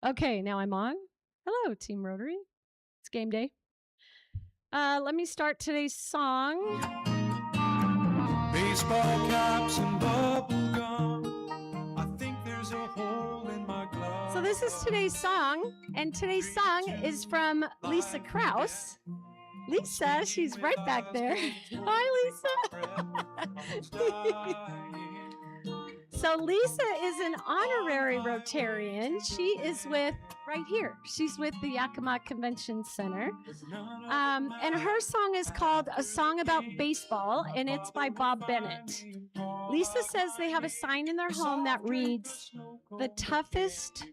Okay, now I'm on. Hello, Team Rotary. It's game day. Let me start today's song. Baseball caps and bubble gum. I think there's a hole in my glove. So this is today's song, and today's song is from Lisa Krause. Lisa, she's right back there. Hi, Lisa. So Lisa is an honorary Rotarian. She is with right here. She's with the Yakima Convention Center. And her song is called A Song About Baseball, and it's by Bob Bennett. Lisa says they have a sign in their home that reads, the toughest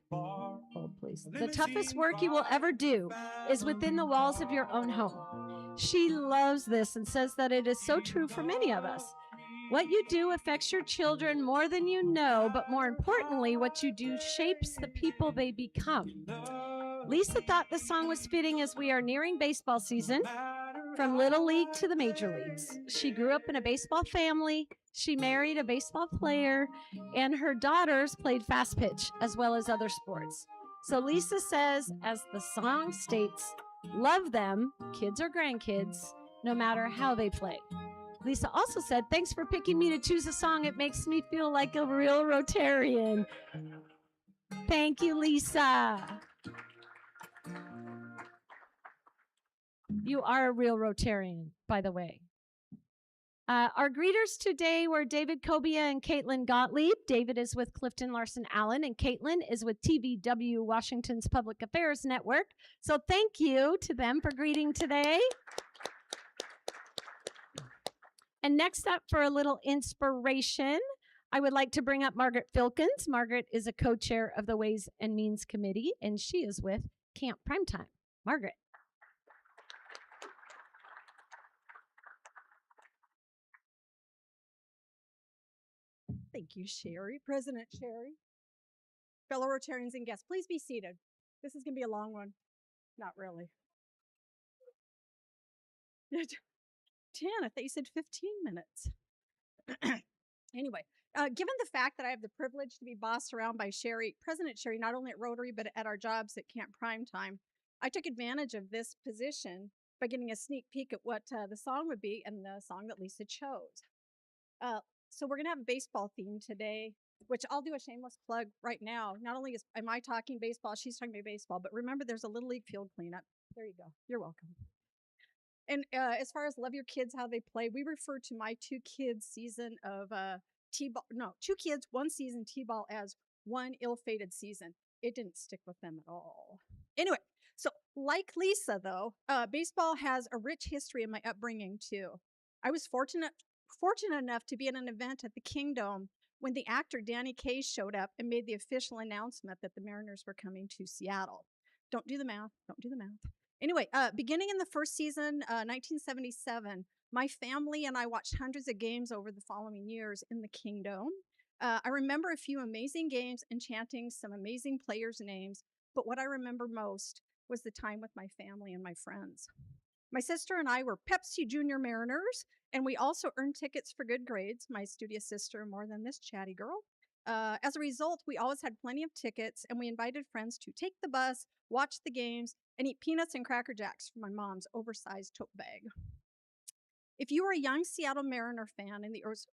work you will ever do is within the walls of your own home. She loves this and says that it is so true for many of us. What you do affects your children more than you know, but more importantly, what you do shapes the people they become. Lisa thought the song was fitting as we are nearing baseball season, from Little League to the major leagues. She grew up in a baseball family. She married a baseball player, and her daughters played fast pitch as well as other sports. So Lisa says, as the song states, love them, kids or grandkids, no matter how they play. Lisa also said, thanks for picking me to choose a song. It makes me feel like a real Rotarian. Thank you, Lisa. You are a real Rotarian, by the way. Our greeters today were David Kobia and Caitlin Gottlieb. David is with Clifton Larson Allen, and Caitlin is with TVW, Washington's Public Affairs Network. So thank you to them for greeting today. And next up, for a little inspiration, I would like to bring up Margaret Filkins. Margaret is a co-chair of the Ways and Means Committee, and she is with Camp Primetime. Margaret. Thank you, Sherry. President Sherry. Fellow Rotarians and guests, please be seated. This is going to be a long one. Not really. 10, I thought you said 15 minutes. Anyway, given the fact that I have the privilege to be bossed around by Sherry, President Sherry, not only at Rotary, but at our jobs at Camp Primetime, I took advantage of this position by getting a sneak peek at what the song would be and the song that Lisa chose. So we're going to have a baseball theme today, which I'll do a shameless plug right now. Not only am I talking baseball, she's talking about baseball, but remember there's a Little League field cleanup. There you go. You're welcome. And as far as love your kids, how they play, we refer to my two kids' season of T-ball. No, 2 kids, 1 season T-ball as one ill-fated season. It didn't stick with them at all. Anyway, so like Lisa, though, baseball has a rich history in my upbringing, too. I was fortunate enough to be at an event at the Kingdom when the actor Danny Kaye showed up and made the official announcement that the Mariners were coming to Seattle. Don't do the math. Anyway, beginning in the first season, 1977, my family and I watched hundreds of games over the following years in the Kingdom. I remember a few amazing games and chanting some amazing players' names, but what I remember most was the time with my family and my friends. My sister and I were Pepsi Junior Mariners, and we also earned tickets for good grades, my studious sister more than this chatty girl. As a result, we always had plenty of tickets, and we invited friends to take the bus, watch the games, and eat peanuts and Cracker Jacks from my mom's oversized tote bag. If you were a young Seattle Mariner fan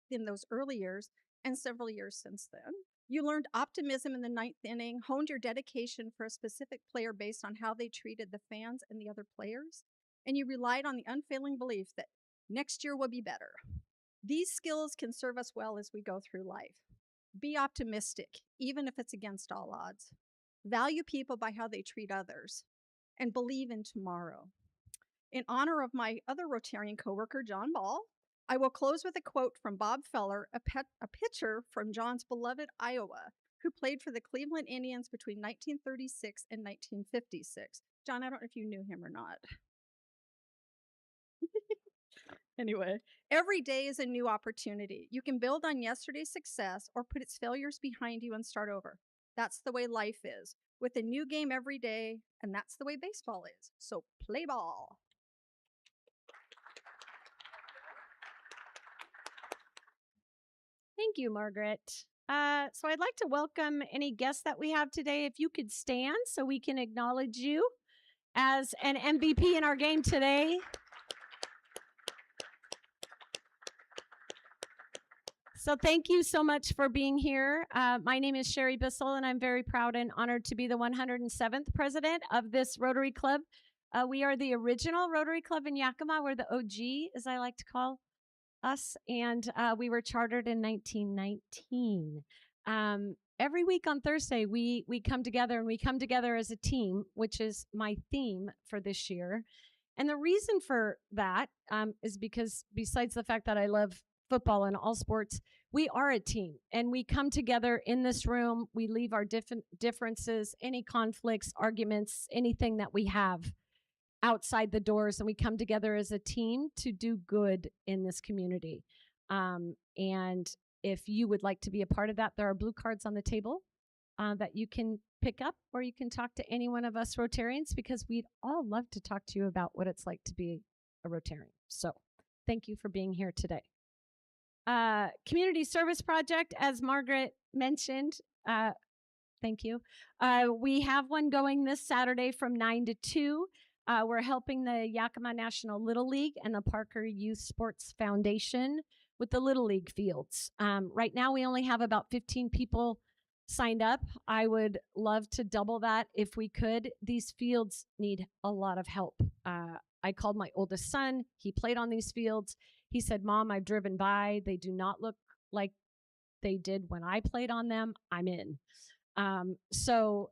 in those early years, and several years since then, you learned optimism in the 9th inning, honed your dedication for a specific player based on how they treated the fans and the other players, and you relied on the unfailing belief that next year will be better. These skills can serve us well as we go through life. Be optimistic, even if it's against all odds. Value people by how they treat others, and believe in tomorrow. In honor of my other Rotarian coworker, John Ball, I will close with a quote from Bob Feller, a pitcher from John's beloved Iowa, who played for the Cleveland Indians between 1936 and 1956. John, I don't know if you knew him or not. Anyway, every day is a new opportunity. You can build on yesterday's success or put its failures behind you and start over. That's the way life is, with a new game every day, and that's the way baseball is. So play ball. Thank you, Margaret. So I'd like to welcome any guests that we have today. If you could stand so we can acknowledge you as an MVP in our game today. So thank you so much for being here. My name is Sherry Bissell, and I'm very proud and honored to be the 107th president of this Rotary Club. We are the original Rotary Club in Yakima. We're the OG, as I like to call us, and we were chartered in 1919. Every week on Thursday, we come together, and we come together as a team, which is my theme for this year. And the reason for that is because besides the fact that I love football and all sports, we are a team, and we come together in this room. We leave our differences, any conflicts, arguments, anything that we have outside the doors, and we come together as a team to do good in this community. And if you would like to be a part of that, there are blue cards on the table that you can pick up, or you can talk to any one of us Rotarians, because we'd all love to talk to you about what it's like to be a Rotarian. So thank you for being here today. Community service project, as Margaret mentioned, thank you. We have one going this Saturday from 9 to 2. We're helping the Yakima National Little League and the Parker Youth Sports Foundation with the Little League fields. Right now, we only have about 15 people signed up. I would love to double that if we could. These fields need a lot of help. I called my oldest son. He played on these fields. He said, "Mom, I've driven by. They do not look like they did when I played on them. I'm in." So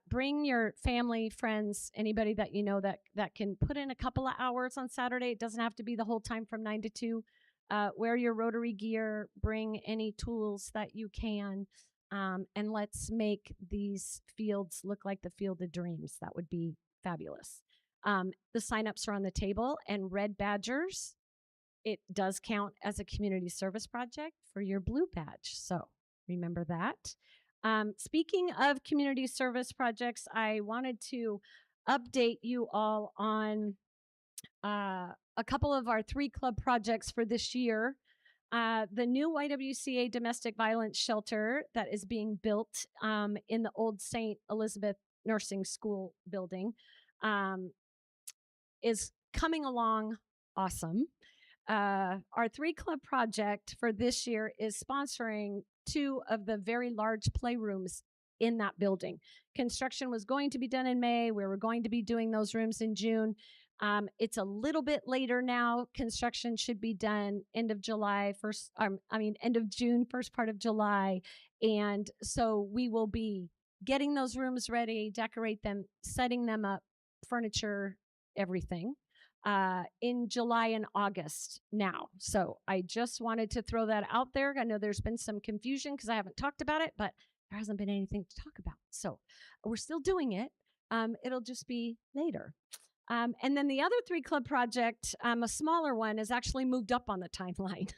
bring your family, friends, anybody that you know that can put in a couple of hours on Saturday. It doesn't have to be the whole time from 9 to 2. Wear your Rotary gear, bring any tools that you can, and let's make these fields look like the Field of Dreams. That would be fabulous. The signups are on the table, and Red Badgers, it does count as a community service project for your blue badge. So remember that. Speaking of community service projects, I wanted to update you all on a couple of our 3 club projects for this year. The new YWCA domestic violence shelter that is being built in the old St. Elizabeth Nursing School building is coming along awesome. Our 3 club project for this year is sponsoring 2 of the very large playrooms in that building. Construction was going to be done in May. We were going to be doing those rooms in June. It's a little bit later now. Construction should be done end of July, end of June, first part of July. And so we will be getting those rooms ready, decorate them, setting them up, furniture, everything. In July and August now. So I just wanted to throw that out there. I know there's been some confusion because I haven't talked about it, but there hasn't been anything to talk about. So we're still doing it. It'll just be later. And then the other 3 club project, a smaller one, is actually moved up on the timeline.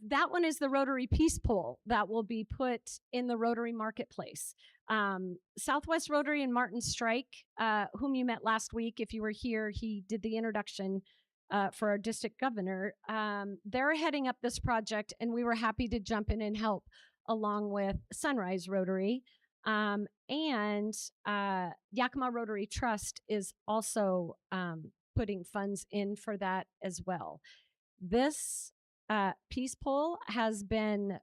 That one is the Rotary Peace Pole that will be put in the Rotary Marketplace. Southwest Rotary and Martin Strike, whom you met last week. If you were here, he did the introduction for our district governor. They're heading up this project, and we were happy to jump in and help along with Sunrise Rotary. And Yakima Rotary Trust is also putting funds in for that as well. This Peace Pole has been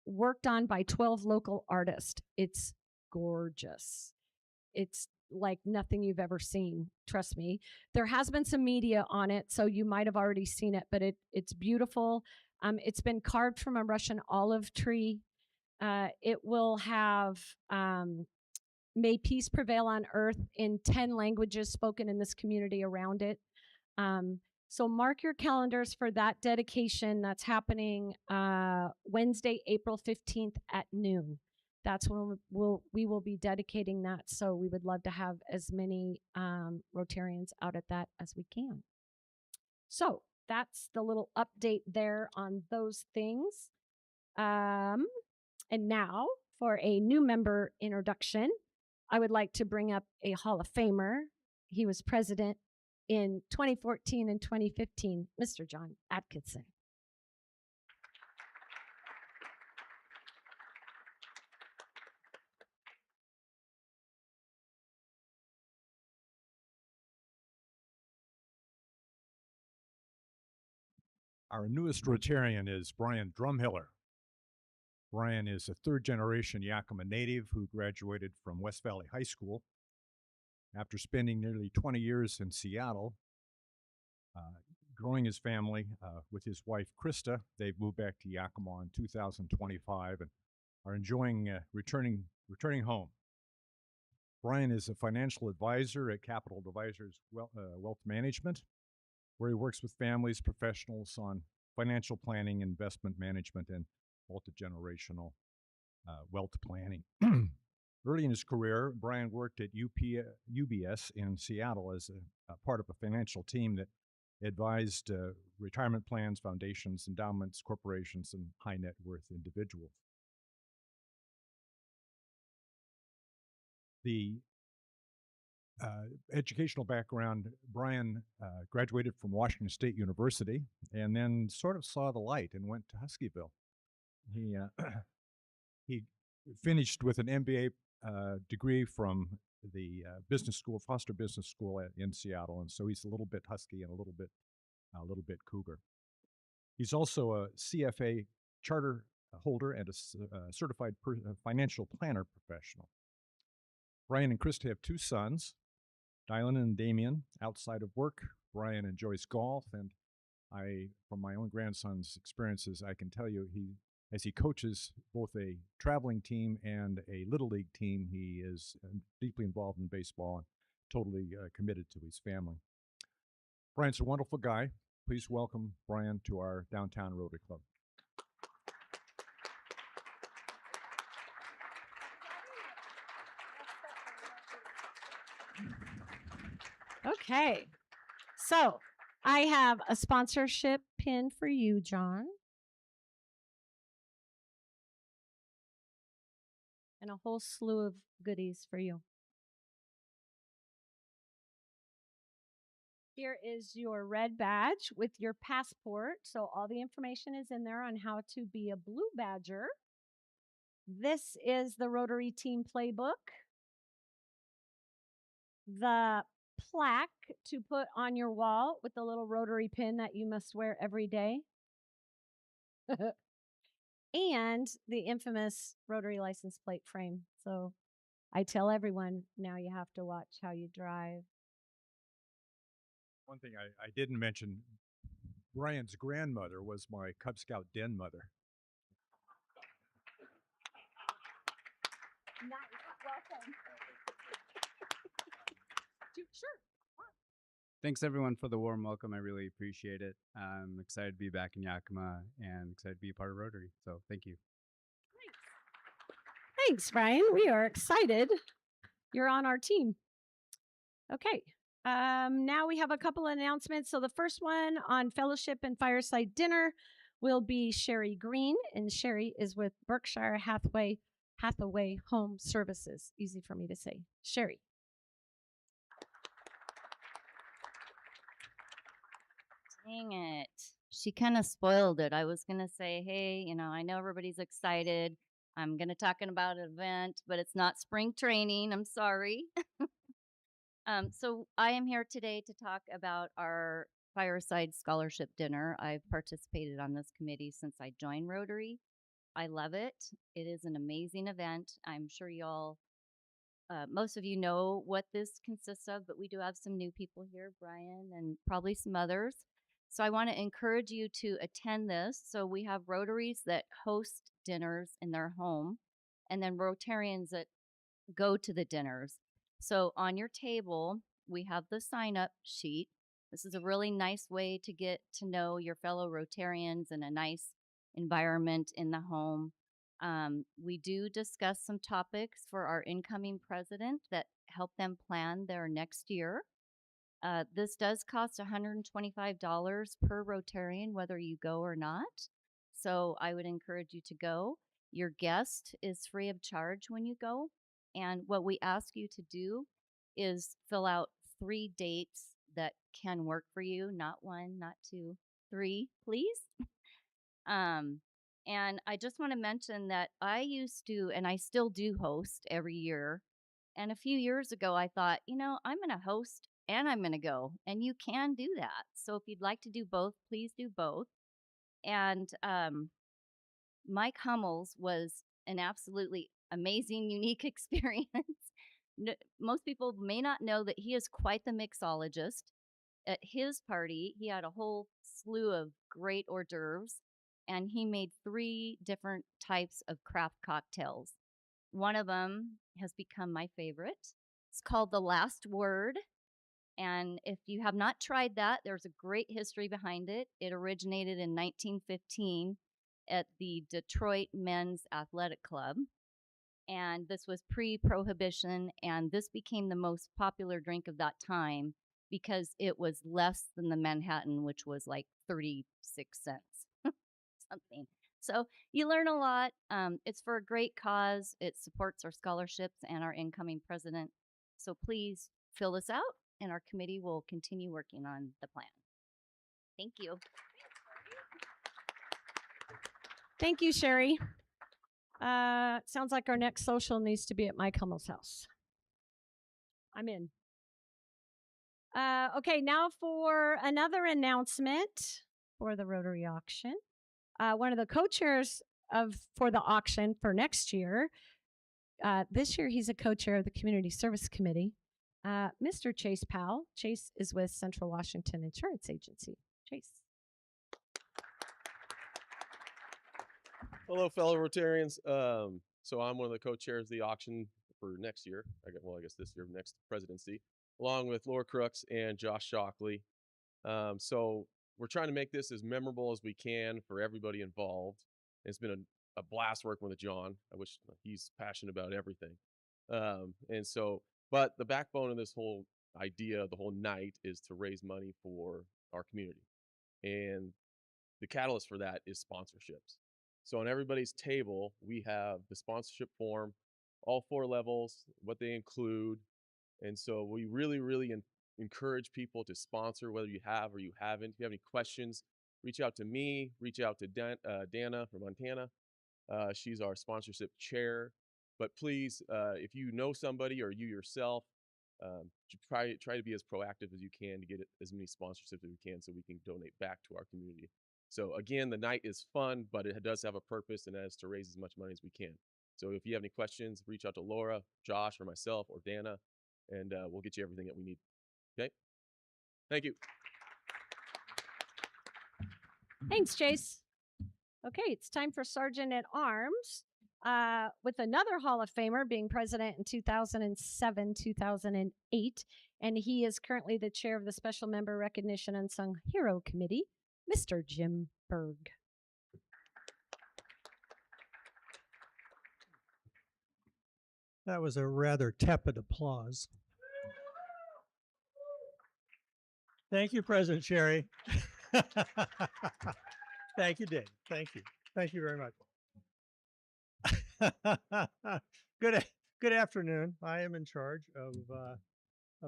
worked on by 12 local artists. It's gorgeous. It's like nothing you've ever seen. Trust me. There has been some media on it, so you might have already seen it, but it's beautiful. It's been carved from a Russian olive tree. It will have "May peace prevail on earth" in 10 languages spoken in this community around it. So mark your calendars for that dedication. That's happening Wednesday, April 15th at noon. That's when we will be dedicating that. So we would love to have as many Rotarians out at that as we can. So that's the little update there on those things. And now for a new member introduction, I would like to bring up a Hall of Famer. He was president in 2014 and 2015, Mr. John Atkinson. Our newest Rotarian is Brian Drumhiller. Brian is a third-generation Yakima native who graduated from West Valley High School. After spending nearly 20 years in Seattle, growing his family with his wife, Krista, they've moved back to Yakima in 2025 and are enjoying returning home. Brian is a financial advisor at Capital Advisors Wealth Management, where he works with families, professionals on financial planning, investment management, and multi-generational wealth planning. Early in his career, Brian worked at UBS in Seattle as a part of a financial team that advised retirement plans, foundations, endowments, corporations, and high net worth individuals. The educational background, Brian graduated from Washington State University and then sort of saw the light and went to Huskyville. He finished with an MBA degree from the business school, Foster Business School in Seattle, and so he's a little bit husky and a little bit cougar. He's also a CFA charter holder and a certified financial planner professional. Brian and Krista have two sons, Dylan and Damien. Outside of work, Brian enjoys golf, and from my own grandson's experiences, I can tell you as he coaches both a traveling team and a Little League team, he is deeply involved in baseball and totally committed to his family. Brian's a wonderful guy. Please welcome Brian to our Downtown Rotary Club. Okay. So I have a sponsorship pin for you, John. And a whole slew of goodies for you. Here is your red badge with your passport. So all the information is in there on how to be a Blue Badger. This is the Rotary Team Playbook. The plaque to put on your wall with the little Rotary pin that you must wear every day. And the infamous Rotary license plate frame. So I tell everyone, now you have to watch how you drive. One thing I didn't mention, Brian's grandmother was my Cub Scout den mother. Nice. Welcome. Sure. Thanks everyone for the warm welcome. I really appreciate it. I'm excited to be back in Yakima and excited to be a part of Rotary. So thank you. Thanks, Brian. We are excited you're on our team. Okay. Now we have a couple of announcements. So the first one on fellowship and fireside dinner will be Sherry Green, and Sherry is with Berkshire Hathaway Home Services. Easy for me to say. Sherry. Dang it. She kind of spoiled it. I was going to say, hey, I know everybody's excited. I'm going to talk about an event, but it's not spring training. I'm sorry. So I am here today to talk about our Fireside Scholarship Dinner. I've participated on this committee since I joined Rotary. I love it. It is an amazing event. I'm sure y'all, most of you know what this consists of, but we do have some new people here, Brian, and probably some others. So I want to encourage you to attend this. So we have Rotaries that host dinners in their home, and then Rotarians that go to the dinners. So on your table, we have the sign-up sheet. This is a really nice way to get to know your fellow Rotarians in a nice environment in the home. We do discuss some topics for our incoming president that help them plan their next year. This does cost $125 per Rotarian, whether you go or not. So I would encourage you to go. Your guest is free of charge when you go. And what we ask you to do is fill out 3 dates that can work for you. Not 1, not 2, 3, please. And I just want to mention that I used to, and I still do host every year. And a few years ago, I thought, I'm going to host and I'm going to go. And you can do that. So if you'd like to do both, please do both. And Mike Hummel's was an absolutely amazing, unique experience. Most people may not know that he is quite the mixologist. At his party, he had a whole slew of great hors d'oeuvres, and he made 3 different types of craft cocktails. One of them has become my favorite. It's called The Last Word. And if you have not tried that, there's a great history behind it. It originated in 1915 at the Detroit Men's Athletic Club. And this was pre-prohibition, and this became the most popular drink of that time because it was less than the Manhattan, which was like 36 cents, something. So you learn a lot. It's for a great cause. It supports our scholarships and our incoming president. So please fill this out, and our committee will continue working on the plan. Thank you. Thank you, Sherry. Sounds like our next social needs to be at Mike Hummel's house. I'm in. Okay, now for another announcement for the Rotary auction. One of the co-chairs for the auction for next year, this year he's a co-chair of the Community Service Committee, Mr. Chase Powell. Chase is with Central Washington Insurance Agency. Chase. Hello, fellow Rotarians. So I'm one of the co-chairs of the auction for next year. I guess this year, next presidency, along with Laura Crooks and Josh Shockley. So we're trying to make this as memorable as we can for everybody involved. It's been a blast working with John. I wish he's passionate about everything. But the backbone of this whole idea, the whole night, is to raise money for our community. And the catalyst for that is sponsorships. So on everybody's table, we have the sponsorship form, all 4 levels, what they include. And so we really, really encourage people to sponsor, whether you have or you haven't. If you have any questions, reach out to me, reach out to Dana from Montana. She's our sponsorship chair. But please, if you know somebody or you yourself, try to be as proactive as you can to get as many sponsorships as we can so we can donate back to our community. So again, the night is fun, but it does have a purpose, and that is to raise as much money as we can. So if you have any questions, reach out to Laura, Josh, or myself, or Dana, and we'll get you everything that we need. Okay? Thank you. Thanks, Chase. Okay, it's time for Sergeant at Arms, with another Hall of Famer being president in 2007, 2008, and he is currently the chair of the Special Member Recognition Unsung Hero Committee, Mr. Jim Berg. That was a rather tepid applause. Thank you, President Sherry. Thank you, Dave. Thank you. Thank you very much. Good afternoon. I am in charge of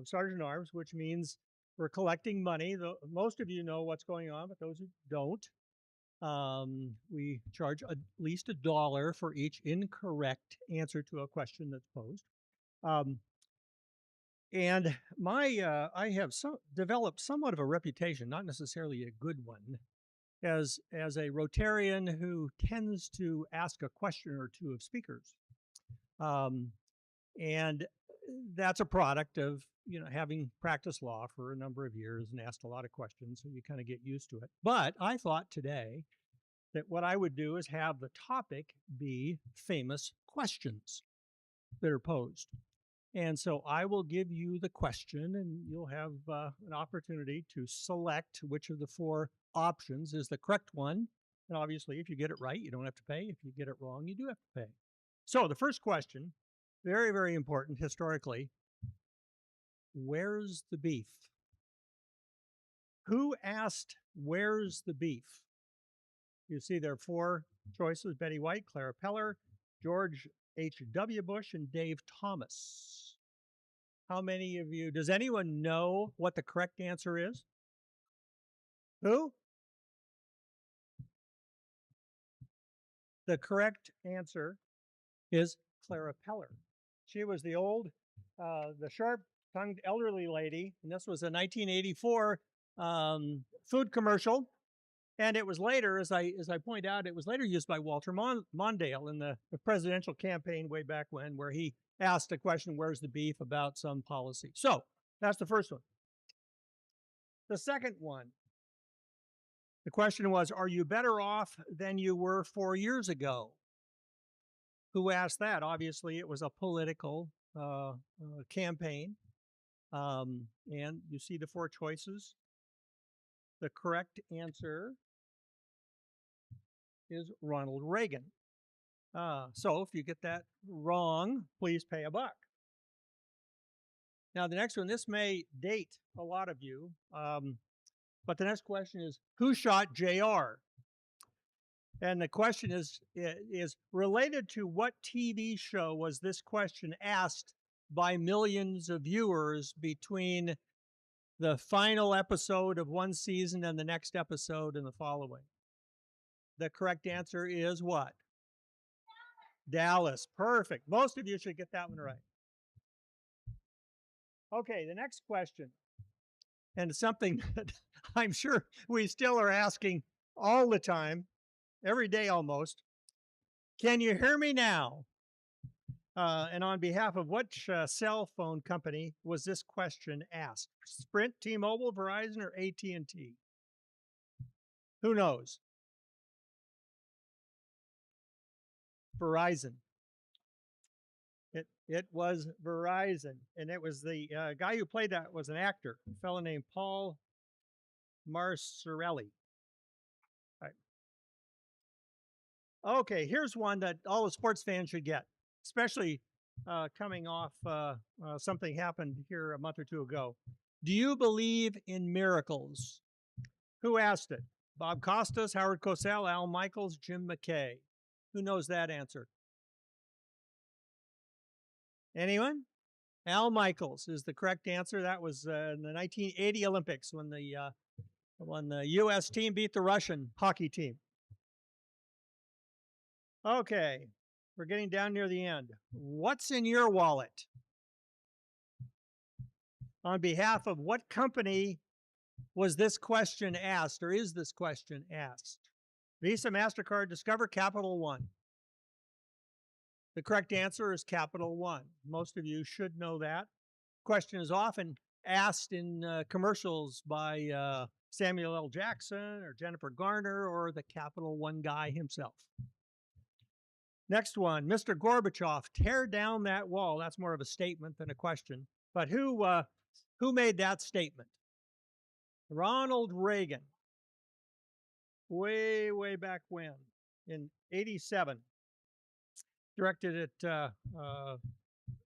Sergeant at Arms, which means we're collecting money. Most of you know what's going on, but those who don't, we charge at least $1 for each incorrect answer to a question that's posed. And I have developed somewhat of a reputation, not necessarily a good one, as a Rotarian who tends to ask a question or two of speakers. And that's a product of, having practiced law for a number of years and asked a lot of questions, so you kind of get used to it. But I thought today that what I would do is have the topic be famous questions that are posed. And so I will give you the question, and you'll have an opportunity to select which of the 4 options is the correct one. And obviously, if you get it right, you don't have to pay. If you get it wrong, you do have to pay. So the first question, very, very important historically, where's the beef? Who asked, where's the beef? You see there are 4 choices: Betty White, Clara Peller, George H.W. Bush, and Dave Thomas. How many of you, does anyone know what the correct answer is? Who? The correct answer is Clara Peller. She was the the sharp-tongued elderly lady, and this was a 1984 food commercial And it was later, as I point out, it was later used by Walter Mondale in the presidential campaign way back when, where he asked a question, where's the beef, about some policy. So that's the first one. The second one, the question was, are you better off than you were 4 years ago? Who asked that? Obviously, it was a political campaign. And you see the 4 choices. The correct answer is Ronald Reagan. So if you get that wrong, please pay $1. Now, the next one, this may date a lot of you, but the next question is, who shot JR? And the question is related to what TV show was this question asked by millions of viewers between the final episode of one season and the next episode and the following? The correct answer is what? Dallas. Perfect. Most of you should get that one right. Okay, the next question, and something that I'm sure we still are asking all the time, every day almost. Can you hear me now? And on behalf of which cell phone company was this question asked? Sprint, T-Mobile, Verizon, or AT&T? Who knows? Verizon. It was Verizon, and it was the guy who played that was an actor, a fellow named Paul Marsarelli. All right. Okay, here's one that all the sports fans should get, especially coming off something happened here a month or two ago. Do you believe in miracles? Who asked it? Bob Costas, Howard Cosell, Al Michaels, Jim McKay. Who knows that answer? Anyone? Al Michaels is the correct answer. That was in the 1980 Olympics when the U.S. team beat the Russian hockey team. Okay, we're getting down near the end. What's in your wallet? On behalf of what company was this question asked, or is this question asked? Visa, MasterCard, Discover, Capital One. The correct answer is Capital One. Most of you should know that. Question is often asked in commercials by Samuel L. Jackson or Jennifer Garner or the Capital One guy himself. Next one, Mr. Gorbachev, tear down that wall. That's more of a statement than a question. But who made that statement? Ronald Reagan. Way, way back when, in '87. Directed at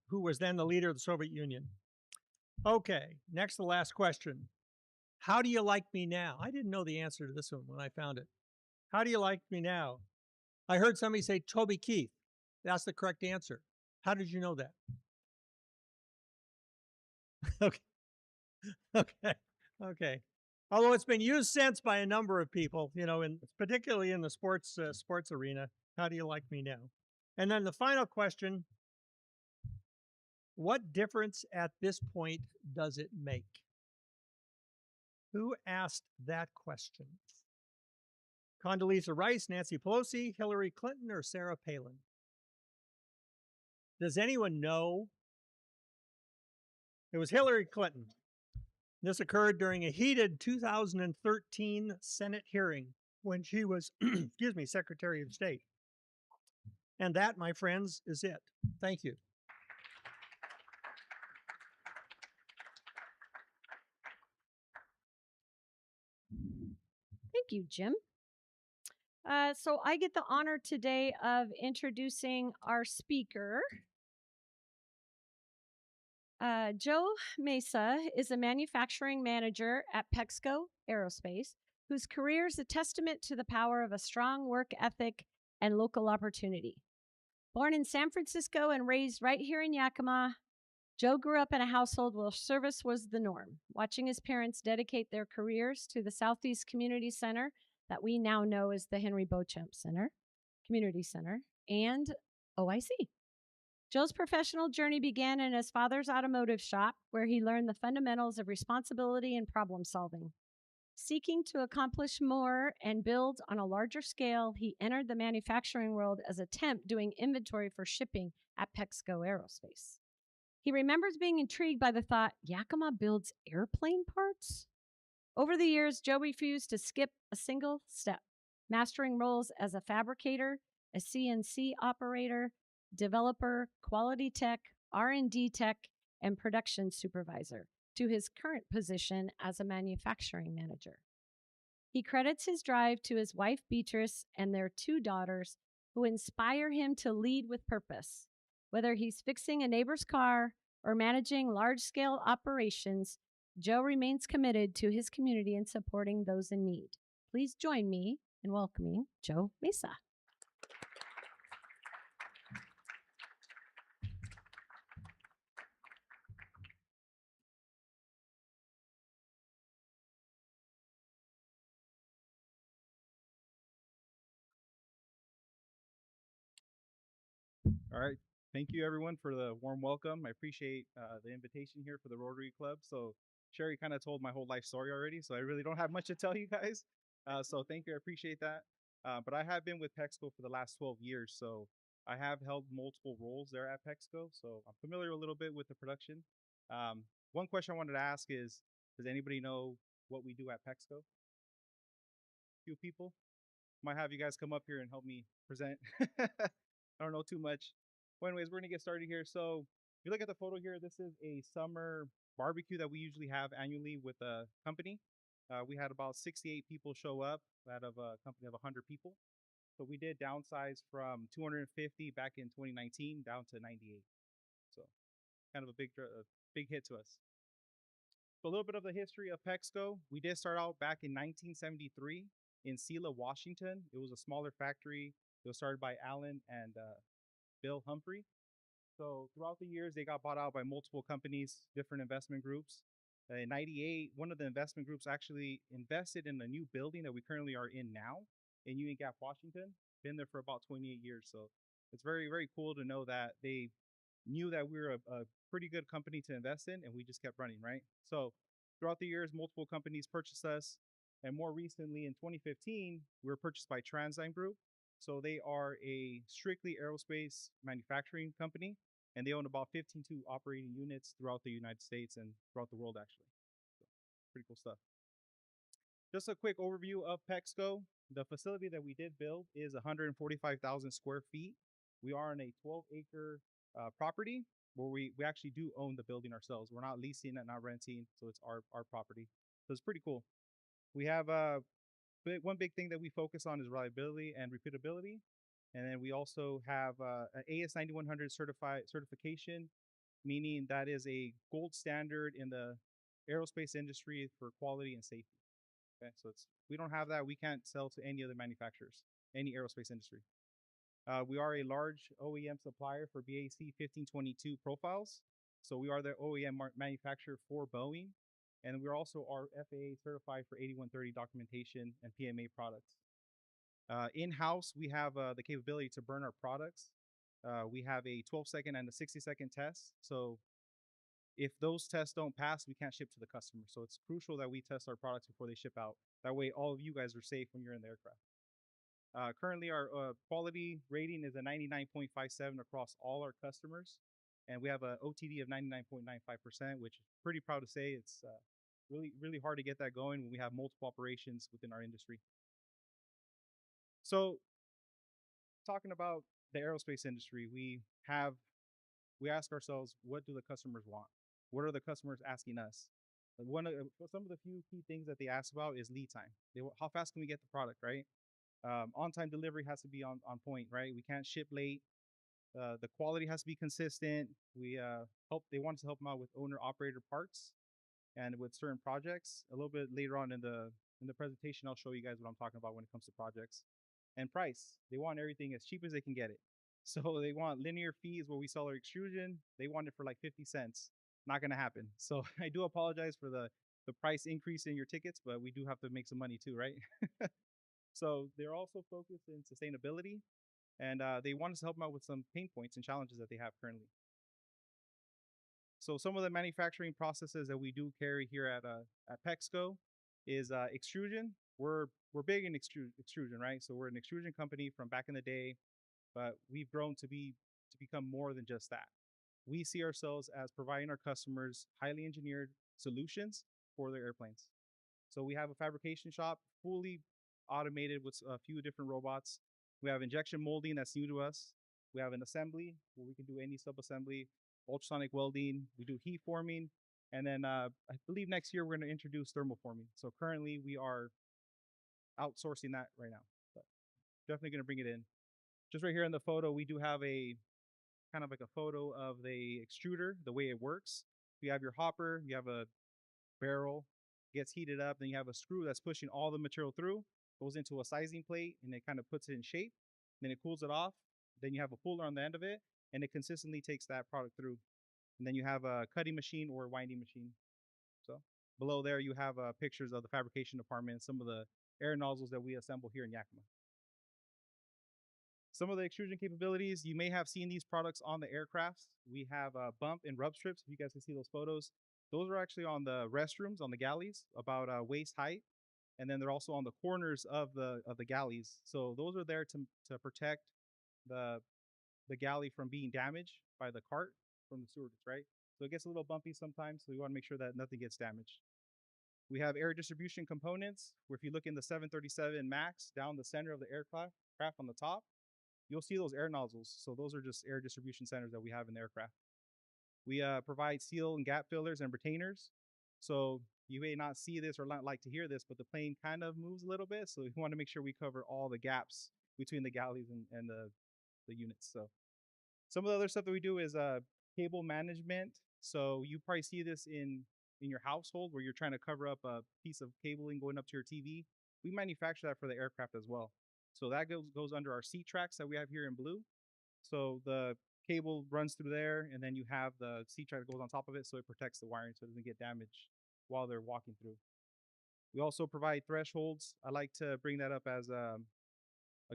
who was then the leader of the Soviet Union. Okay, next to the last question. How do you like me now? I didn't know the answer to this one when I found it. How do you like me now? I heard somebody say Toby Keith. That's the correct answer. How did you know that? Okay. Although it's been used since by a number of people, particularly in the sports arena. How do you like me now? And then the final question, what difference at this point does it make? Who asked that question? Condoleezza Rice, Nancy Pelosi, Hillary Clinton, or Sarah Palin? Does anyone know? It was Hillary Clinton. This occurred during a heated 2013 Senate hearing when she was, Secretary of State. And that, my friends, is it. Thank you. Thank you, Jim. So I get the honor today of introducing our speaker. Joe Meza is a manufacturing manager at Pexco Aerospace, whose career is a testament to the power of a strong work ethic and local opportunity. Born in San Francisco and raised right here in Yakima, Joe grew up in a household where service was the norm, watching his parents dedicate their careers to the Southeast Community Center that we now know as the Henry Beauchamp Community Center, and OIC. Joe's professional journey began in his father's automotive shop, where he learned the fundamentals of responsibility and problem solving. Seeking to accomplish more and build on a larger scale, he entered the manufacturing world as a temp doing inventory for shipping at Pexco Aerospace. He remembers being intrigued by the thought, Yakima builds airplane parts? Over the years, Joe refused to skip a single step, mastering roles as a fabricator, a CNC operator, developer, quality tech, R&D tech, and production supervisor, to his current position as a manufacturing manager. He credits his drive to his wife, Beatrice, and their 2 daughters, who inspire him to lead with purpose. Whether he's fixing a neighbor's car or managing large-scale operations, Joe remains committed to his community and supporting those in need. Please join me in welcoming Joe Meza. All right. Thank you, everyone, for the warm welcome. I appreciate the invitation here for the Rotary Club. So Sherry kind of told my whole life story already, so I really don't have much to tell you guys. So thank you. I appreciate that. But I have been with Pexco for the last 12 years, so I have held multiple roles there at Pexco, so I'm familiar a little bit with the production. One question I wanted to ask is, does anybody know what we do at Pexco? Few people? Might have you guys come up here and help me present. I don't know too much. Well, anyways, we're gonna get started here. So if you look at the photo here, this is a summer barbecue that we usually have annually with a company. We had about 68 people show up out of a company of 100 people. So we did downsize from 250 back in 2019 down to 98. So kind of a big hit to us. So a little bit of the history of Pexco. We did start out back in 1973 in Selah, Washington. It was a smaller factory. It was started by Alan and Bill Humphrey. So throughout the years, they got bought out by multiple companies, different investment groups. In 98, one of the investment groups actually invested in a new building that we currently are in now in Union Gap, Washington. Been there for about 28 years. So it's very, very cool to know that they knew that we were a pretty good company to invest in, and we just kept running, right? So throughout the years, multiple companies purchased us. And more recently, in 2015, we were purchased by TransDigm Group. So they are a strictly aerospace manufacturing company, and they own about 15 operating units throughout the United States and throughout the world, actually. So pretty cool stuff. Just a quick overview of Pexco. The facility that we did build is 145,000 square feet. We are on a 12-acre property where we actually do own the building ourselves. We're not leasing it, not renting, so it's our property. So it's pretty cool. We have one big thing that we focus on is reliability and repeatability. And then we also have an AS9100 certification, meaning that is a gold standard in the aerospace industry for quality and safety. Okay, so we don't have that. We can't sell to any other manufacturers, any aerospace industry. We are a large OEM supplier for BAC 1522 profiles. So we are the OEM manufacturer for Boeing. And we also are FAA certified for 8130 documentation and PMA products. In-house, we have the capability to burn our products. We have a 12-second and a 60-second test. So if those tests don't pass, we can't ship to the customer. So it's crucial that we test our products before they ship out. That way, all of you guys are safe when you're in the aircraft. Currently, our quality rating is a 99.57 across all our customers. And we have an OTD of 99.95%, which is pretty proud to say. It's really, really hard to get that going when we have multiple operations within our industry. So talking about the aerospace industry, we ask ourselves, what do the customers want? What are the customers asking us? Some of the few key things that they ask about is lead time. How fast can we get the product, right? On-time delivery has to be on point, right? We can't ship late. The quality has to be consistent. They want us to help them out with owner-operator parts and with certain projects. A little bit later on in the presentation, I'll show you guys what I'm talking about when it comes to projects. And price. They want everything as cheap as they can get it. So they want linear fees where we sell our extrusion. They want it for like 50 cents. Not going to happen. So I do apologize for the price increase in your tickets, but we do have to make some money too, right? So they're also focused in sustainability, and they want us to help them out with some pain points and challenges that they have currently. So some of the manufacturing processes that we do carry here at Pexco, is extrusion. We're big in extrusion, right? So we're an extrusion company from back in the day, but we've grown to become more than just that. We see ourselves as providing our customers highly engineered solutions for their airplanes. So we have a fabrication shop fully automated with a few different robots. We have injection molding that's new to us. We have an assembly where we can do any sub-assembly, ultrasonic welding. We do heat forming. And then I believe next year we're going to introduce thermal forming. So currently we are outsourcing that right now, but definitely going to bring it in. Just right here in the photo, we do have a kind of like a photo of the extruder, the way it works. You have your hopper, you have a barrel, gets heated up, then you have a screw that's pushing all the material through, goes into a sizing plate, and it kind of puts it in shape. Then it cools it off. Then you have a puller on the end of it, and it consistently takes that product through. And then you have a cutting machine or a winding machine. So below there, you have pictures of the fabrication department, some of the air nozzles that we assemble here in Yakima. Some of the extrusion capabilities, you may have seen these products on the aircrafts. We have bump and rub strips. If you guys can see those photos, those are actually on the restrooms, on the galleys, about waist height, and then they're also on the corners of the galleys. So those are there to protect the galley from being damaged by the cart from the stewardess, right? So it gets a little bumpy sometimes, so we want to make sure that nothing gets damaged. We have air distribution components, where if you look in the 737 MAX down the center of the aircraft on the top, you'll see those air nozzles. So those are just air distribution centers that we have in the aircraft. We provide seal and gap fillers and retainers. So you may not see this or not like to hear this, but the plane kind of moves a little bit. So we want to make sure we cover all the gaps between the galleys and the units. So some of the other stuff that we do is cable management. So you probably see this in your household where you're trying to cover up a piece of cabling going up to your TV. We manufacture that for the aircraft as well. So that goes under our seat tracks that we have here in blue. So the cable runs through there, and then you have the seat track that goes on top of it, so it protects the wiring so it doesn't get damaged while they're walking through. We also provide thresholds. I like to bring that up as a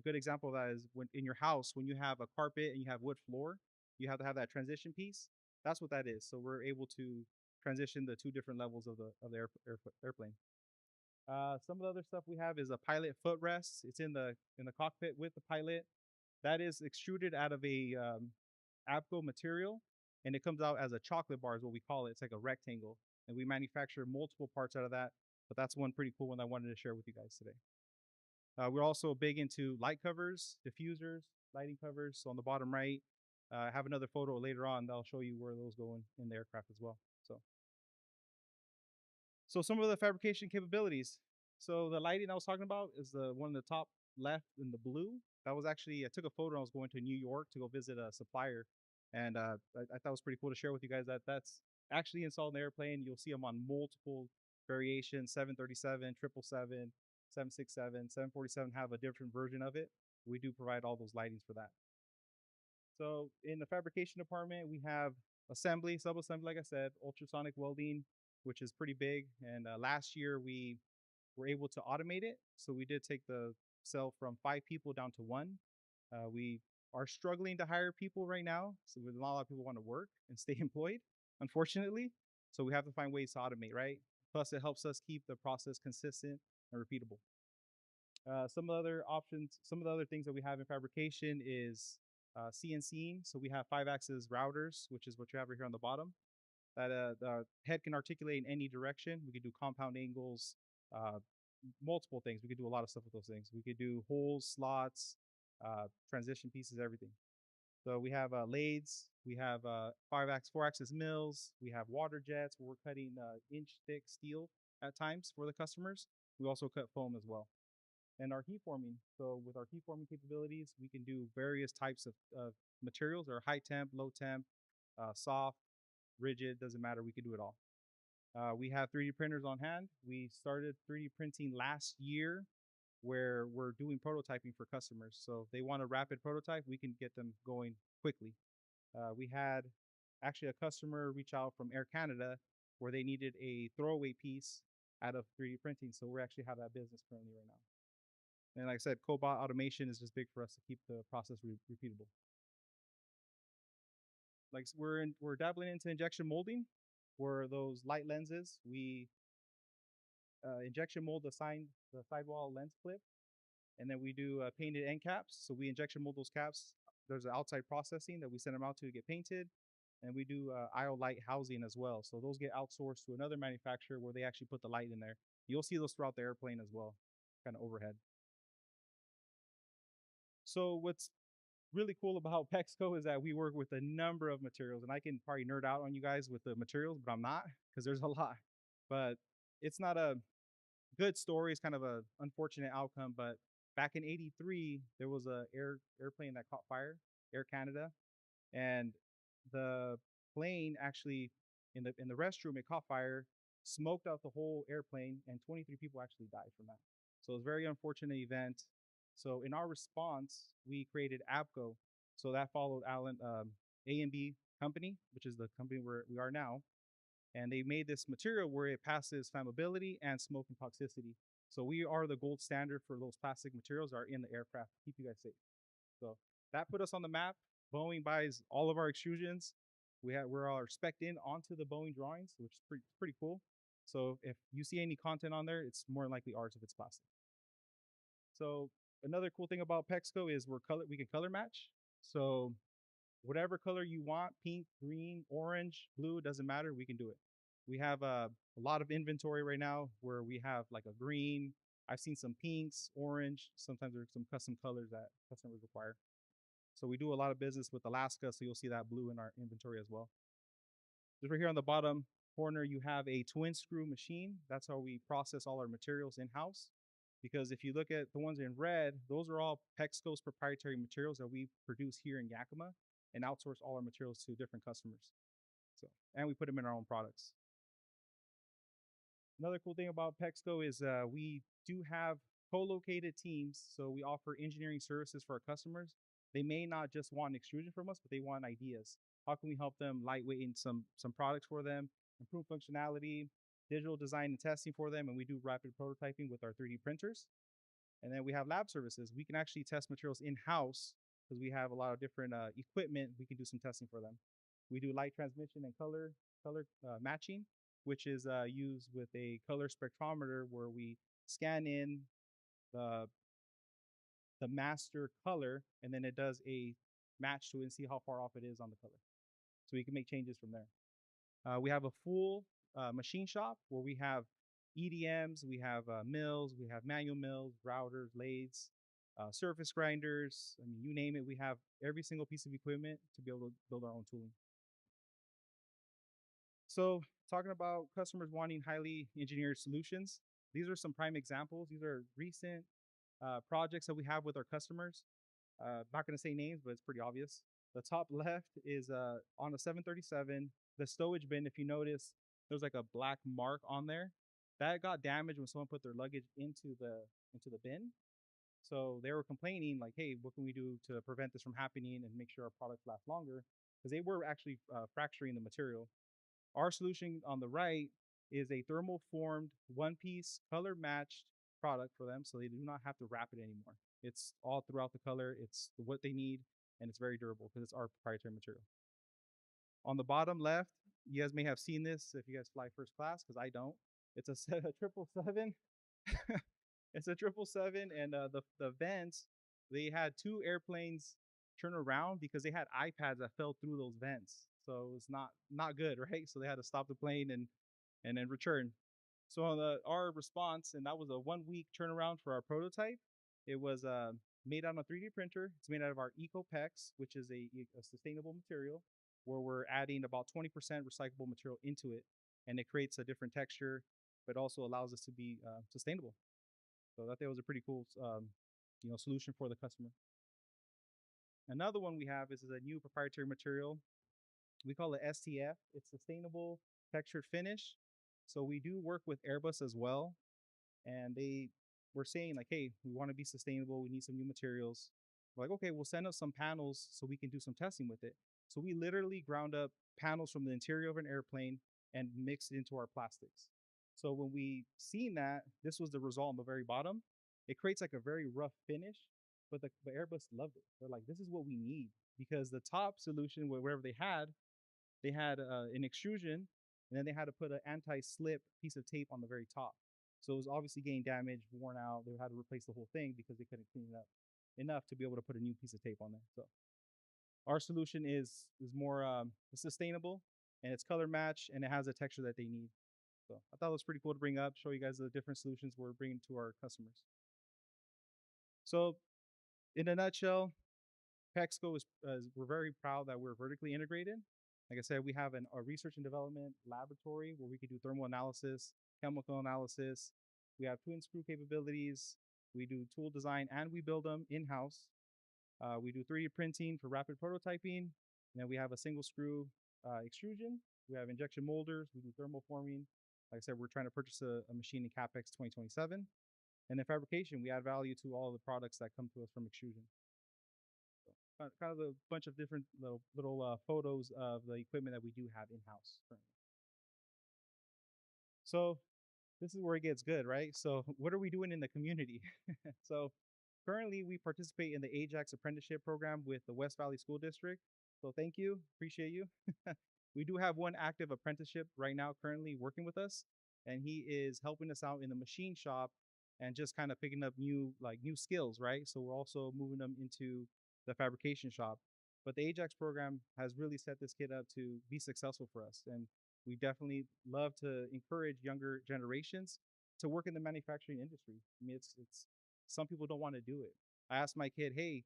good example of that is when in your house, when you have a carpet and you have wood floor, you have to have that transition piece. That's what that is. So we're able to transition the two different levels of the airplane. Some of the other stuff we have is a pilot footrest. It's in the cockpit with the pilot. That is extruded out of a APCO material, and it comes out as a chocolate bar is what we call it. It's like a rectangle, and we manufacture multiple parts out of that, but that's one pretty cool one I wanted to share with you guys today. We're also big into light covers, diffusers, lighting covers. So on the bottom right, I have another photo later on that'll show you where those go in the aircraft as well. So some of the fabrication capabilities. So the lighting I was talking about is the one in the top left in the blue. That was actually, I took a photo. I was going to New York to go visit a supplier, and I thought it was pretty cool to share with you guys that that's actually installed in the airplane. You'll see them on multiple variations: 737, 777, 767, 747 have a different version of it. We do provide all those lightings for that. So in the fabrication department, we have assembly, sub-assembly, like I said, ultrasonic welding, which is pretty big. And last year we were able to automate it. So we did take the cell from 5 people down to 1. We are struggling to hire people right now. So not a lot of people want to work and stay employed, unfortunately. So we have to find ways to automate, right? Plus it helps us keep the process consistent and repeatable. Some of the other options, some of the other things that we have in fabrication is CNCing. So we have 5-axis routers, which is what you have right here on the bottom. That the head can articulate in any direction. We could do compound angles, multiple things. We could do a lot of stuff with those things. We could do holes, slots, transition pieces, everything. So we have lathes, we have 4-axis mills, we have water jets where we're cutting inch-thick steel at times for the customers. We also cut foam as well. And our heat forming. So with our heat forming capabilities, we can do various types of materials, or high temp, low temp, soft, rigid, doesn't matter, we can do it all. We have 3D printers on hand. We started 3D printing last year, where we're doing prototyping for customers. So if they want a rapid prototype, we can get them going quickly. We had actually a customer reach out from Air Canada where they needed a throwaway piece out of 3D printing. So we actually have that business currently right now. And like I said, cobot automation is just big for us to keep the process repeatable. Like we're dabbling into injection molding, where those light lenses, we injection mold the sidewall lens clip, and then we do painted end caps. So we injection mold those caps. There's an outside processing that we send them out to get painted, and we do aisle light housing as well. So those get outsourced to another manufacturer where they actually put the light in there. You'll see those throughout the airplane as well, kind of overhead. So what's really cool about Pexco is that we work with a number of materials, and I can probably nerd out on you guys with the materials, but I'm not because there's a lot. But it's not a good story. It's kind of a unfortunate outcome. But back in '83, there was a airplane that caught fire, Air Canada, and the plane actually in the restroom, it caught fire, smoked out the whole airplane, and 23 people actually died from that. So it was a very unfortunate event. So in our response, we created ABCO. So that followed A&B company, which is the company where we are now, and they made this material where it passes flammability and smoke and toxicity. So we are the gold standard for those plastic materials that are in the aircraft to keep you guys safe. So that put us on the map. Boeing buys all of our extrusions. We're all spec'd in onto the Boeing drawings, which is pretty cool. So if you see any content on there, it's more than likely ours if it's plastic. So another cool thing about Pexco is we can color match. So whatever color you want, pink, green, orange, blue, doesn't matter, we can do it. We have a lot of inventory right now where we have like a green. I've seen some pinks, orange. Sometimes there's some custom colors that customers require. So we do a lot of business with Alaska, so you'll see that blue in our inventory as well. Just right here on the bottom corner, you have a twin screw machine. That's how we process all our materials in-house. Because if you look at the ones in red, those are all Pexco's proprietary materials that we produce here in Yakima and outsource all our materials to different customers. So, and we put them in our own products. Another cool thing about Pexco is we do have co-located teams. So we offer engineering services for our customers. They may not just want an extrusion from us, but they want ideas. How can we help them lightweight in some products for them, improve functionality, digital design and testing for them, and we do rapid prototyping with our 3D printers. And then we have lab services. We can actually test materials in-house because we have a lot of different equipment. We can do some testing for them. We do light transmission and color matching, which is used with a color spectrometer where we scan in the master color, and then it does a match to it and see how far off it is on the color. So we can make changes from there. We have a full machine shop where we have EDMs, we have mills, we have manual mills, routers, lathes, surface grinders. I mean, you name it, we have every single piece of equipment to be able to build our own tooling. So talking about customers wanting highly engineered solutions, these are some prime examples. These are recent projects that we have with our customers. Not going to say names, but it's pretty obvious. The top left is on a 737, the stowage bin. If you notice, there's like a black mark on there. That got damaged when someone put their luggage into the bin. So they were complaining like, hey, what can we do to prevent this from happening and make sure our products last longer? Because they were actually fracturing the material. Our solution on the right is a thermal formed one-piece color matched product for them, so they do not have to wrap it anymore. It's all throughout the color. It's what they need, and it's very durable because it's our proprietary material. On the bottom left, you guys may have seen this if you guys fly first class, because I don't. It's a 777. It's a 777, and the vents, they had two airplanes turn around because they had iPads that fell through those vents. So it's not good, right? So they had to stop the plane and then return. So on our response, and that was a 1 week turnaround for our prototype. It was made on a 3D printer. It's made out of our EcoPex, which is a sustainable material, where we're adding about 20% recyclable material into it, and it creates a different texture, but also allows us to be sustainable. So that was a pretty cool, solution for the customer. Another one we have is a new proprietary material. We call it STF. It's sustainable textured finish. So we do work with Airbus as well, and they were saying like, hey, we want to be sustainable. We need some new materials. We're like, okay, we'll send us some panels so we can do some testing with it. So we literally ground up panels from the interior of an airplane and mixed it into our plastics. So when we seen that, this was the result on the very bottom. It creates like a very rough finish, but the Airbus loved it. They're like, this is what we need, because the top solution, wherever they had an extrusion, and then they had to put an anti-slip piece of tape on the very top. So it was obviously getting damaged, worn out. They had to replace the whole thing because they couldn't clean it up enough to be able to put a new piece of tape on there. So our solution is more sustainable, and it's color match, and it has the texture that they need. So I thought it was pretty cool to bring up, show you guys the different solutions we're bringing to our customers. So in a nutshell, Pexco we're very proud that we're vertically integrated. Like I said, we have a research and development laboratory where we can do thermal analysis, chemical analysis. We have twin screw capabilities. We do tool design and we build them in-house. We do 3D printing for rapid prototyping. And then we have a single screw extrusion. We have injection molders. We do thermal forming. Like I said, we're trying to purchase a machine in CapEx 2027. And then fabrication, we add value to all the products that come to us from extrusion. So, kind of a bunch of different little photos of the equipment that we do have in-house currently. So this is where it gets good, right? So what are we doing in the community? So currently we participate in the Ajax apprenticeship program with the West Valley School District. So thank you, appreciate you. We do have one active apprenticeship right now currently working with us, and he is helping us out in the machine shop and just kind of picking up new skills, right? So we're also moving them into the fabrication shop. But the Ajax program has really set this kid up to be successful for us. And we definitely love to encourage younger generations to work in the manufacturing industry. I mean, it's some people don't want to do it. I asked my kid, hey,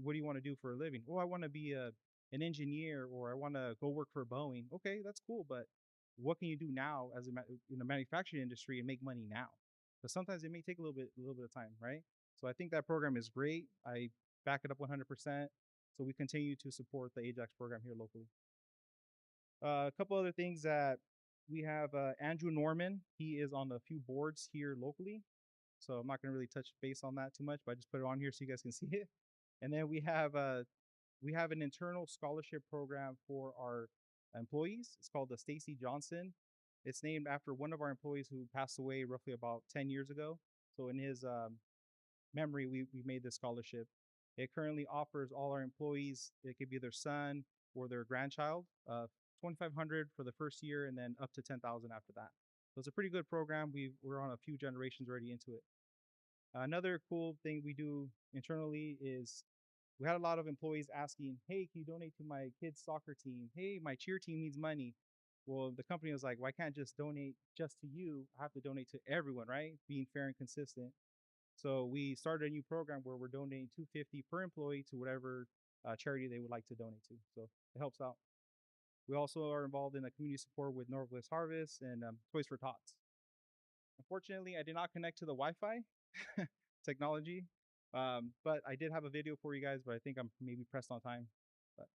what do you want to do for a living? Oh, I want to be an engineer, or I want to go work for Boeing. Okay, that's cool, but what can you do now as in the manufacturing industry and make money now? Because sometimes it may take a little bit of time, right? So I think that program is great. I back it up 100%. So we continue to support the Ajax program here locally. A couple other things that we have, Andrew Norman. He is on a few boards here locally. So I'm not going to really touch base on that too much, but I just put it on here so you guys can see it. And then we have an internal scholarship program for our employees. It's called the Stacy Johnson. It's named after one of our employees who passed away roughly about 10 years ago. So in his memory, we made this scholarship. It currently offers all our employees, it could be their son or their grandchild, $2,500 for the first year, and then up to $10,000 after that. So it's a pretty good program. We're on a few generations already into it. Another cool thing we do internally is we had a lot of employees asking, hey, can you donate to my kid's soccer team? Hey, my cheer team needs money. Well, the company was like, well, I can't just donate just to you. I have to donate to everyone, right? Being fair and consistent. So we started a new program where we're donating $250 per employee to whatever charity they would like to donate to. So it helps out. We also are involved in a community support with Northwest Harvest and Toys for Tots. Unfortunately, I did not connect to the Wi-Fi technology, but I did have a video for you guys, but I think I'm maybe pressed on time. But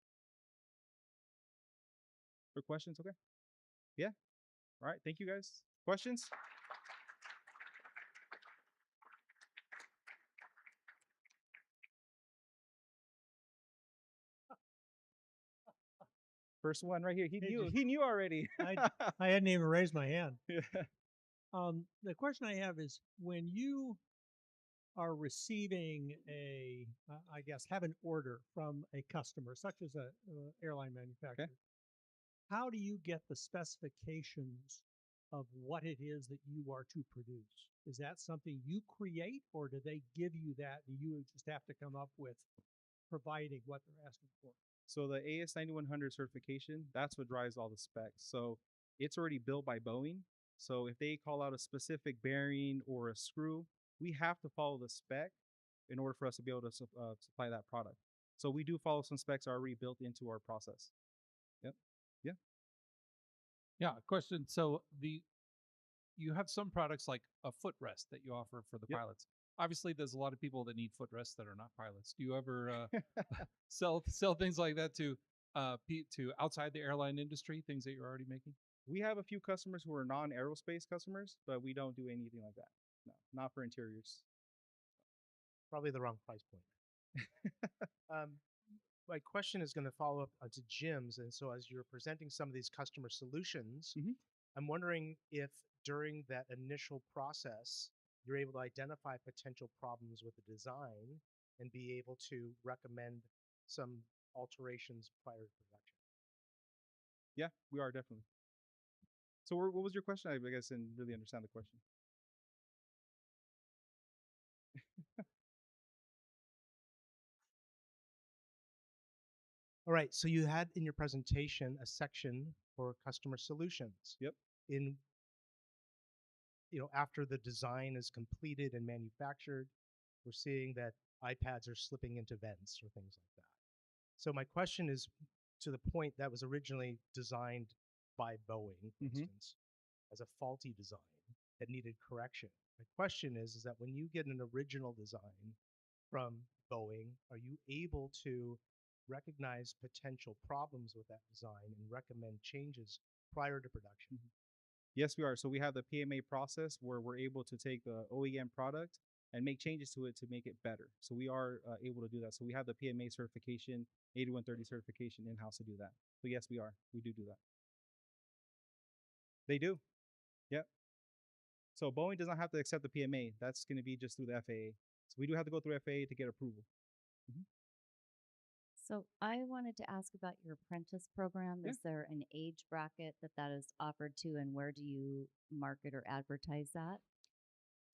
for questions, okay? Yeah? All right, thank you guys. Questions? First one right here. He knew already. I hadn't even raised my hand. Yeah. The question I have is, when you are receiving I guess, have an order from a customer, such as a airline manufacturer, how do you get the specifications of what it is that you are to produce? Is that something you create, or do they give you that and you just have to come up with providing what they're asking for? So the AS9100 certification, that's what drives all the specs. So it's already built by Boeing. So if they call out a specific bearing or a screw, we have to follow the spec in order for us to be able to supply that product. So we do follow some specs already built into our process. Yep. Yeah. Yeah. Question. So you have some products like a footrest that you offer for the Yep. pilots. Obviously, there's a lot of people that need footrests that are not pilots. Do you ever sell things like that to outside the airline industry, things that you're already making? We have a few customers who are non-aerospace customers, but we don't do anything like that. No, not for interiors. Probably the wrong price point. My question is going to follow up to Jim's. And so as you're presenting some of these customer solutions, I'm wondering if during that initial process, you're able to identify potential problems with the design and be able to recommend some alterations prior to production. Yeah, we are definitely. So what was your question? I guess I didn't really understand the question. All right. So you had in your presentation a section for customer solutions. Yep. In after the design is completed and manufactured, we're seeing that iPads are slipping into vents or things like that. So my question is to the point that was originally designed by Boeing, for instance, as a faulty design that needed correction. My question is that when you get an original design from Boeing, are you able to recognize potential problems with that design and recommend changes prior to production? Yes, we are. So we have the PMA process where we're able to take the OEM product and make changes to it to make it better. So we are able to do that. So we have the PMA certification, 8130 certification in-house to do that. So yes, we are. We do that. They do. Yep. So Boeing does not have to accept the PMA. That's going to be just through the FAA. So we do have to go through FAA to get approval. So I wanted to ask about your apprentice program. Yeah. Is there an age bracket that is offered to, and where do you market or advertise that?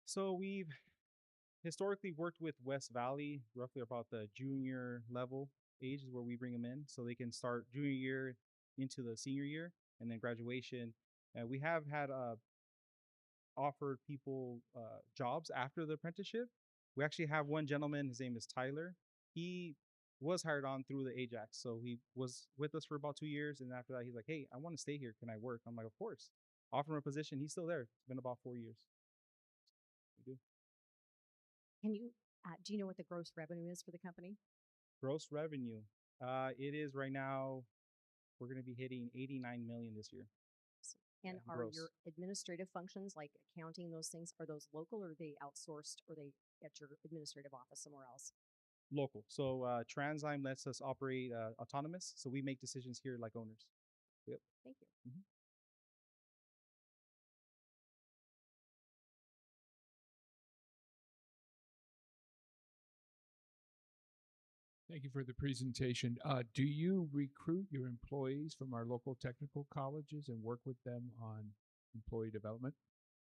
So we've historically worked with West Valley, roughly about the junior level age is where we bring them in. So they can start junior year into the senior year and then graduation. We have had offered people jobs after the apprenticeship. We actually have one gentleman, his name is Tyler. He was hired on through the Ajax. So he was with us for about 2 years. And after that, he's like, hey, I want to stay here. Can I work? I'm like, of course. Offer him a position. He's still there. It's been about 4 years. We do. Can you, do you know what the gross revenue is for the company? Gross revenue. It is right now, we're going to be hitting 89 million this year. And Yeah, are gross. your administrative functions like accounting, those things, are those local or are they outsourced or they at your administrative office somewhere else? Local. So TransDigm lets us operate autonomous. So we make decisions here like owners. Yep. Thank you. Thank you for the presentation. Do you recruit your employees from our local technical colleges and work with them on employee development?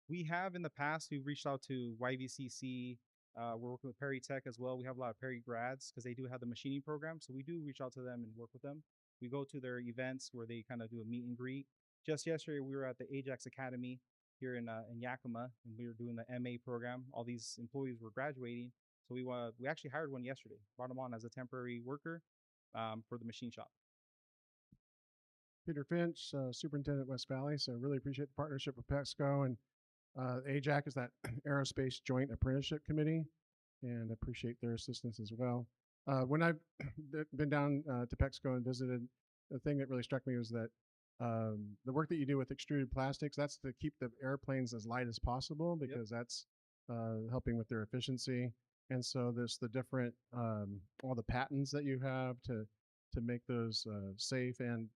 We have in the past, we've reached out to YVCC. We're working with Perry Tech as well. We have a lot of Perry grads because they do have the machining program. So we do reach out to them and work with them. We go to their events where they kind of do a meet and greet. Just yesterday, we were at the Ajax Academy here in Yakima, and we were doing the MA program. All these employees were graduating. So we actually hired one yesterday, brought him on as a temporary worker for the machine shop. Peter Finch, Superintendent West Valley. So really appreciate the partnership with Pexco, and AJAC is that Aerospace Joint Apprenticeship Committee, and appreciate their assistance as well. When I've been down to Pexco and visited, the thing that really struck me was that the work that you do with extruded plastics, that's to keep the airplanes as light as possible, because that's helping with their efficiency. And so there's the different, all the patents that you have to make those safe and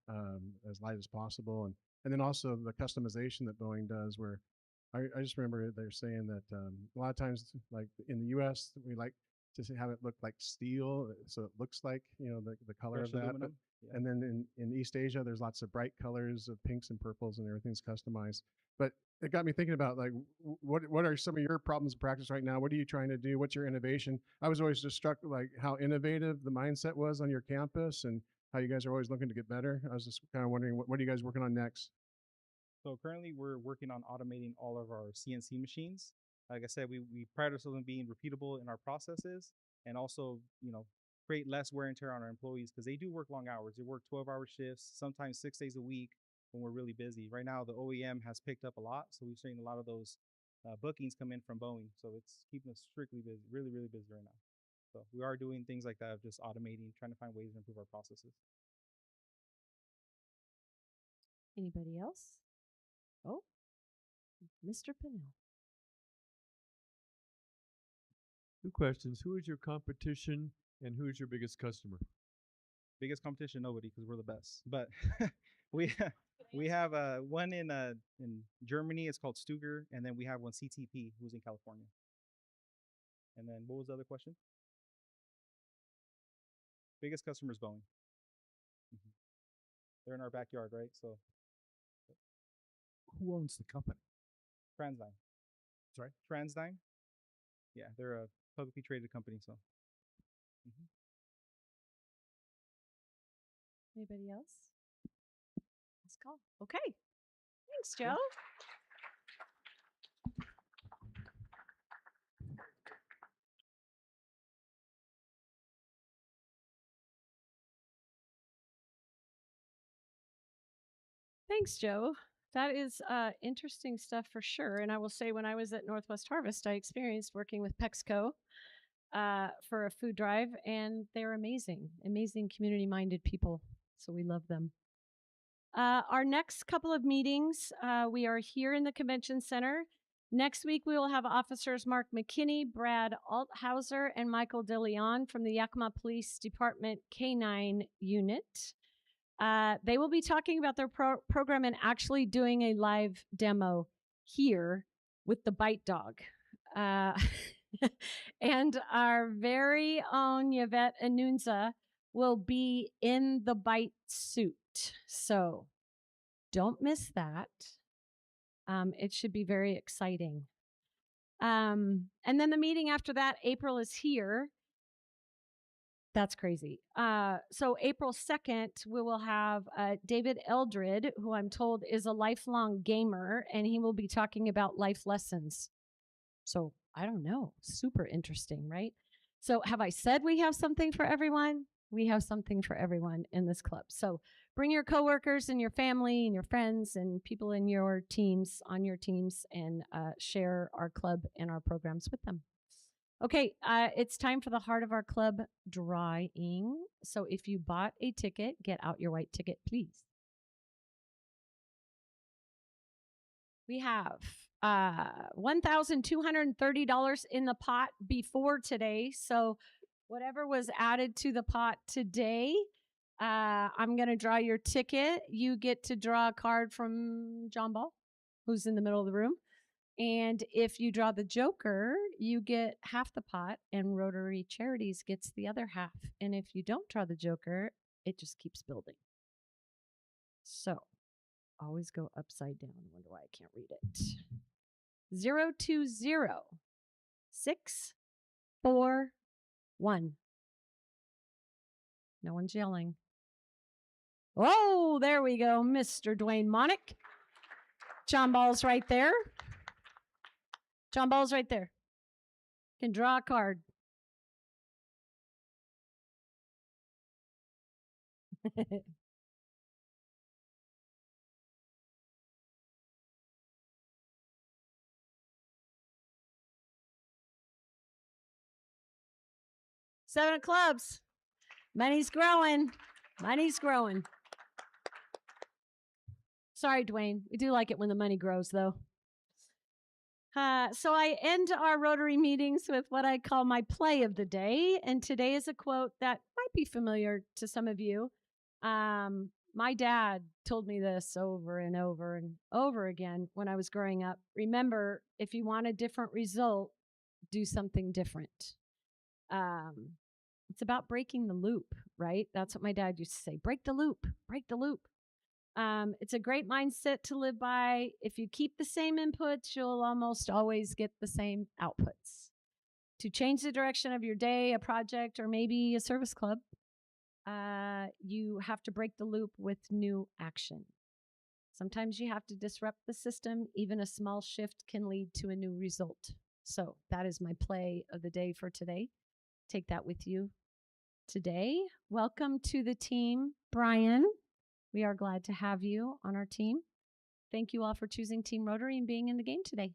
as light as possible. And then also the customization that Boeing does, where I just remember they're saying that a lot of times, like in the U.S., we like to have it look like steel, so it looks like, the color Brushed of that. aluminum. And then in East Asia, there's lots of bright colors of pinks and purples, and everything's customized. But it got me thinking about, like, what are some of your problems in practice right now? What are you trying to do? What's your innovation? I was always just struck like how innovative the mindset was on your campus, and how you guys are always looking to get better. I was just kind of wondering, what are you guys working on next? So currently we're working on automating all of our CNC machines. Like I said, we pride ourselves on being repeatable in our processes, and also, create less wear and tear on our employees, because they do work long hours. They work 12-hour shifts, sometimes 6 days a week when we're really busy. Right now, the OEM has picked up a lot, so we've seen a lot of those bookings come in from Boeing. So it's keeping us strictly busy, really, really busy right now. So we are doing things like that, of just automating, trying to find ways to improve our processes. Anybody else? Oh, Mr. Pinnell. 2 questions. Who is your competition and who is your biggest customer? Biggest competition, nobody, because we're the best. But we have one in Germany. It's called Stuger, and then we have one CTP, who's in California. And then what was the other question? Biggest customer is Boeing. They're in our backyard, right? So Who owns the company? TransDigm. Sorry? TransDigm. Yeah, they're a publicly traded company. So. Anybody else? Let's go. Okay. Thanks, Joe. Thanks, Joe. That is interesting stuff for sure. And I will say, when I was at Northwest Harvest, I experienced working with Pexco for a food drive, and they're amazing, amazing community-minded people. So we love them. Our next couple of meetings, we are here in the Convention Center. Next week, we will have Officers Mark McKinney, Brad Althauser, and Michael DeLeon from the Yakima Police Department K-9 unit. They will be talking about their program and actually doing a live demo here with the bite dog. And our very own Yvette Anunza will be in the bite suit. So don't miss that. It should be very exciting. And then the meeting after that, April is here. That's crazy. So April 2nd, we will have David Eldred, who I'm told is a lifelong gamer, and he will be talking about life lessons. So I don't know, super interesting, right? So have I said we have something for everyone? We have something for everyone in this club. So bring your coworkers and your family and your friends and people in your teams, on your teams, and share our club and our programs with them. Okay, it's time for the Heart of Our Club drawing. So if you bought a ticket, get out your white ticket, please. We have $1,230 in the pot before today. So whatever was added to the pot today, I'm going to draw your ticket. You get to draw a card from John Ball, who's in the middle of the room. And if you draw the Joker, you get half the pot, and Rotary Charities gets the other half. And if you don't draw the Joker, it just keeps building. So always go upside down. I wonder why I can't read it. 020641. No one's yelling. Oh, there we go, Mr. Dwayne Monick. John Ball's right there. John Ball's right there. Can draw a card. Seven of clubs. Money's growing. Money's growing. Sorry, Dwayne. We do like it when the money grows, though. So I end our Rotary meetings with what I call my play of the day. And today is a quote that might be familiar to some of you. My dad told me this over and over and over again when I was growing up. Remember, if you want a different result, do something different. It's about breaking the loop, right? That's what my dad used to say. Break the loop, break the loop. It's a great mindset to live by. If you keep the same inputs, you'll almost always get the same outputs. To change the direction of your day, a project, or maybe a service club, you have to break the loop with new action. Sometimes you have to disrupt the system. Even a small shift can lead to a new result. So that is my play of the day for today. Take that with you today. Welcome to the team, Brian. We are glad to have you on our team. Thank you all for choosing Team Rotary and being in the game today.